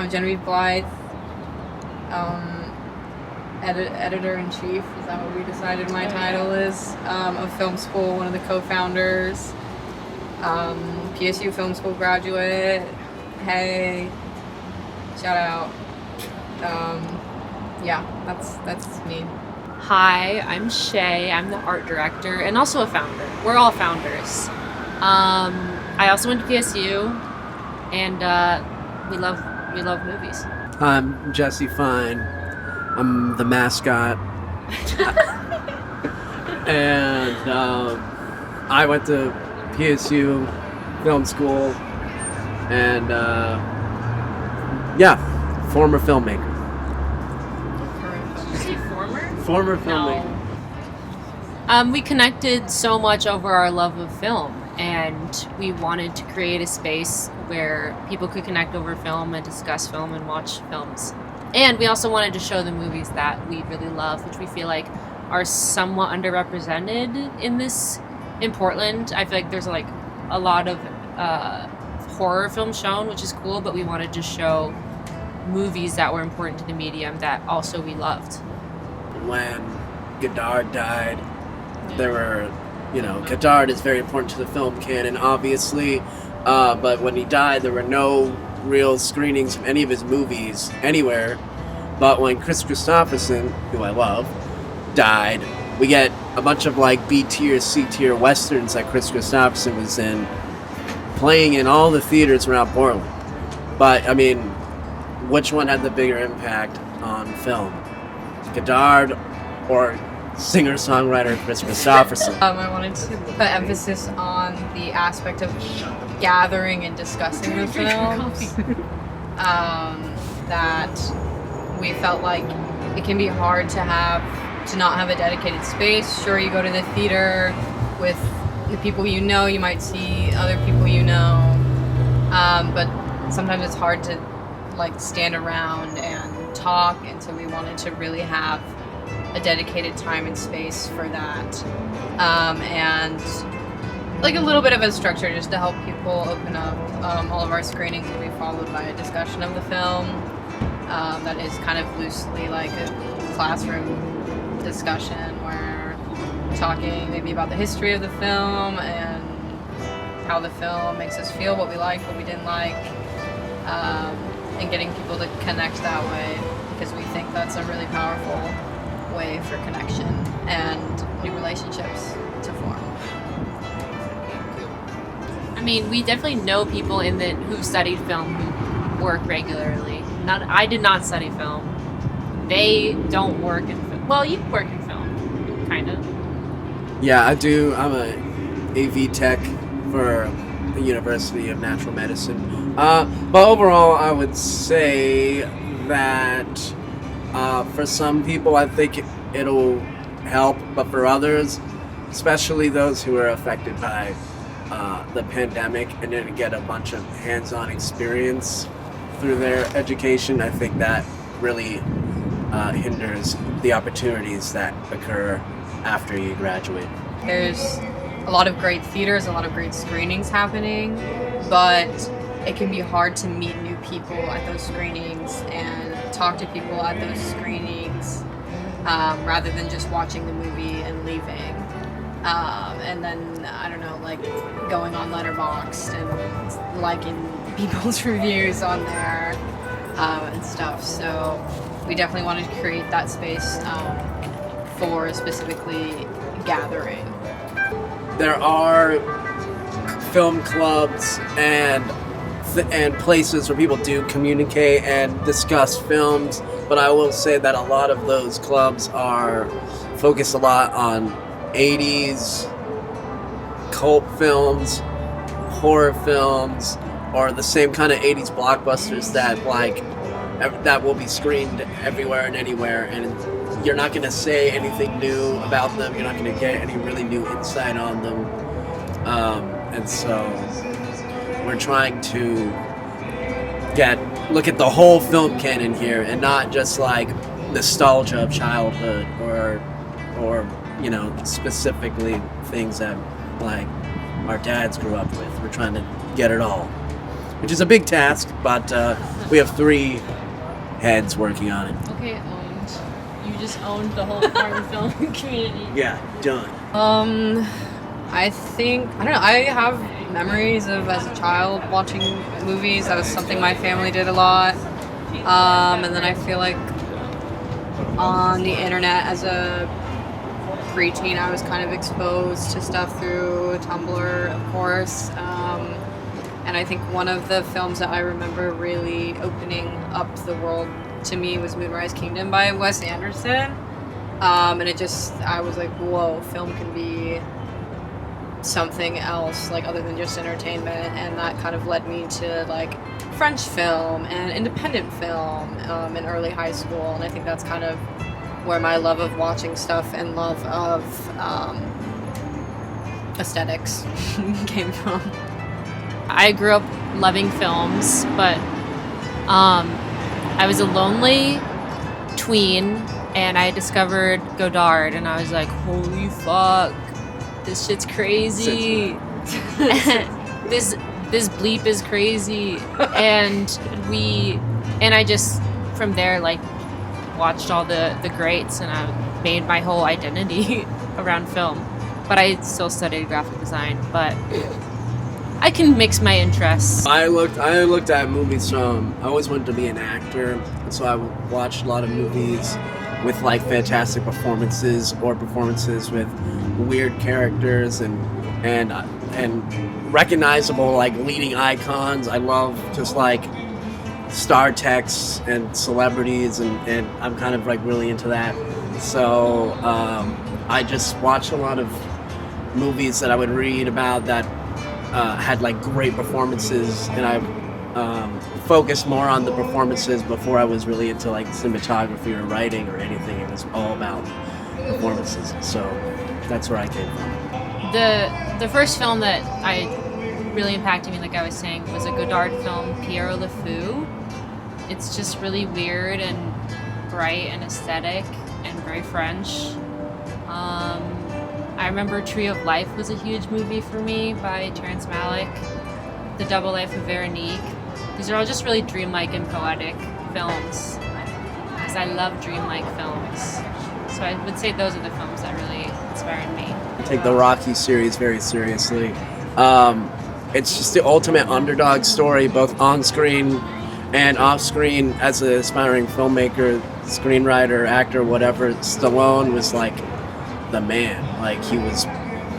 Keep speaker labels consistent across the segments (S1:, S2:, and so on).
S1: I'm Genevieve Blythe, editor-in-chief, is that what we decided my title is, of film school, one of the co-founders, PSU film school graduate, hey, shout out, yeah, that's me.
S2: Hi, I'm Shay. I'm the art director and also a founder. We're all founders. I also went to PSU, and we love movies.
S3: I'm Jesse Fine. I'm the mascot. And I went to PSU film school, and former filmmaker.
S2: Did you say former?
S3: Former filmmaker.
S2: We connected so much over our love of film, and we wanted to create a space where people could connect over film and discuss film and watch films. And we also wanted to show the movies that we really love, which we feel like are somewhat underrepresented in Portland. I feel like there's like a lot of horror films shown, which is cool, but we wanted to show movies that were important to the medium that also we loved.
S3: When Godard died, there were, Godard is very important to the film canon, obviously, but when he died, there were no real screenings of any of his movies anywhere. But when Chris Christopherson, who I love, died, we get a bunch of like B-tier, C-tier westerns that Chris Christopherson was in, playing in all the theaters around Portland. But, I mean, which one had the bigger impact on film? Godard or singer-songwriter Chris Christopherson?
S1: I wanted to put emphasis on the aspect of gathering and discussing the films. That we felt like it can be hard to not have a dedicated space. Sure, you go to the theater with the people you know, you might see other people you know, but sometimes it's hard to like stand around and talk, and so we wanted to really have a dedicated time and space for that, and like a little bit of a structure just to help people open up. All of our screenings will be followed by a discussion of the film that is kind of loosely like a classroom discussion where we're talking maybe about the history of the film and how the film makes us feel, what we liked, what we didn't like, and getting people to connect that way, because we think that's a really powerful way for connection and new relationships to form.
S2: I mean, we definitely know people who studied film who work regularly. I did not study film. They don't work in film. Well, you work in film, kind of.
S3: Yeah, I do. I'm a AV tech for the University of Natural Medicine. But overall, I would say that for some people, I think it'll help, but for others, especially those who are affected by the pandemic and didn't get a bunch of hands-on experience through their education, I think that really hinders the opportunities that occur after you graduate.
S1: There's a lot of great theaters, a lot of great screenings happening, but it can be hard to meet new people at those screenings and talk to people at those screenings rather than just watching the movie and leaving. And then, I don't know, like going on Letterboxd and liking people's reviews on there and stuff. So we definitely wanted to create that space for specifically gathering.
S3: There are film clubs and places where people do communicate and discuss films, but I will say that a lot of those clubs are focused a lot on 80s cult films, horror films, or the same kind of 80s blockbusters that will be screened everywhere and anywhere, and you're not going to say anything new about them. You're not going to get any really new insight on them, and so we're trying to look at the whole film canon here and not just like nostalgia of childhood or specifically things that like our dads grew up with. We're trying to get it all. which is a big task, but we have 3 heads working on it.
S2: Okay, owned. You just owned the whole foreign film community.
S3: Yeah, done.
S1: I think, I don't know, I have memories of as a child watching movies. That was something my family did a lot. And then I feel like on the internet as a preteen, I was kind of exposed to stuff through Tumblr, of course. And I think one of the films that I remember really opening up the world to me was Moonrise Kingdom by Wes Anderson. And I was like, whoa, film can be something else, like, other than just entertainment. And that kind of led me to, like, French film and independent film in early high school. And I think that's kind of where my love of watching stuff and love of aesthetics came from.
S2: I grew up loving films, but I was a lonely tween, and I discovered Godard, and I was like, holy fuck, this shit's crazy. this bleep is crazy. And I just, from there, like, watched all the greats, and I made my whole identity around film. But I still studied graphic design, but I can mix my interests.
S3: I looked at movies from, I always wanted to be an actor, so I watched a lot of movies with like fantastic performances or performances with weird characters and recognizable like leading icons. I love just like star texts and celebrities, and I'm kind of like really into that. So I just watched a lot of movies that I would read about that had like great performances, and I focused more on the performances before I was really into like cinematography or writing or anything. It was all about performances. So that's where I came from.
S2: The first film that really impacted me, like I was saying, was a Godard film, Pierrot le Fou. It's just really weird and bright and aesthetic and very French. I remember Tree of Life was a huge movie for me by Terrence Malick. The Double Life of Veronique. These are all just really dreamlike and poetic films, because I love dreamlike films. So I would say those are the films that really inspired me.
S3: I take the Rocky series very seriously. It's just the ultimate underdog story, both on screen and off screen. As an aspiring filmmaker, screenwriter, actor, whatever, Stallone was like the man. Like, he was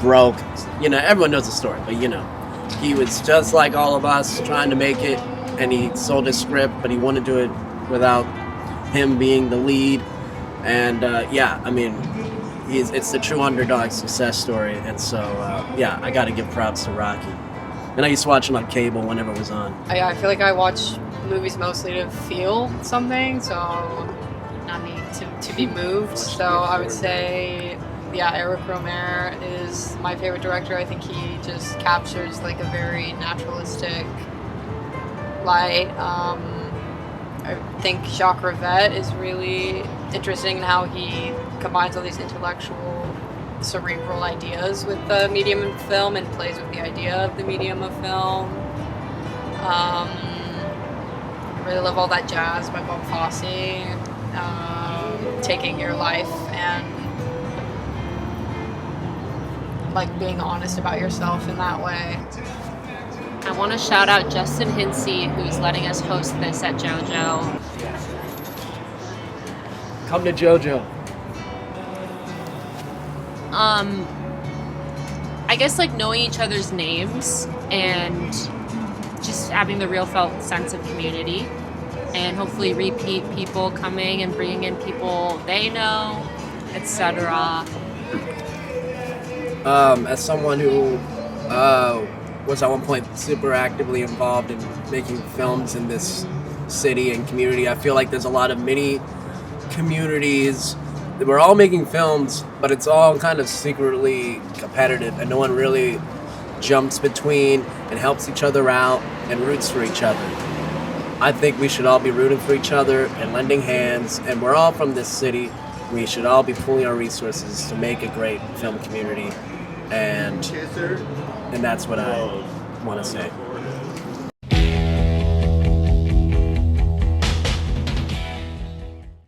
S3: broke. You know, everyone knows the story, but you know, he was just like all of us, trying to make it, and he sold his script, but he wanted to do it without him being the lead. And I mean, it's the true underdog success story. And so I got to give props to Rocky. And I used to watch him on cable whenever it was on.
S1: I feel like I watch movies mostly to feel something, so not me to be moved. So I would say, Eric Rohmer is my favorite director. I think he just captures like a very naturalistic light. I think Jacques Rivette is really interesting in how he combines all these intellectual, cerebral ideas with the medium of film and plays with the idea of the medium of film. I really love all that jazz by Bob Fosse, taking your life and like being honest about yourself in that way.
S2: I want to shout out Justin Hinsey, who's letting us host this at JoJo.
S3: Come to JoJo.
S2: I guess like knowing each other's names and just having the real felt sense of community, and hopefully repeat people coming and bringing in people they know, etc.
S3: As someone who was at one point super actively involved in making films in this city and community, I feel like there's a lot of mini communities. We're all making films, but it's all kind of secretly competitive, and no one really jumps between and helps each other out and roots for each other. I think we should all be rooting for each other and lending hands, and we're all from this city. We should all be pooling our resources to make a great film community, and that's what I want to say.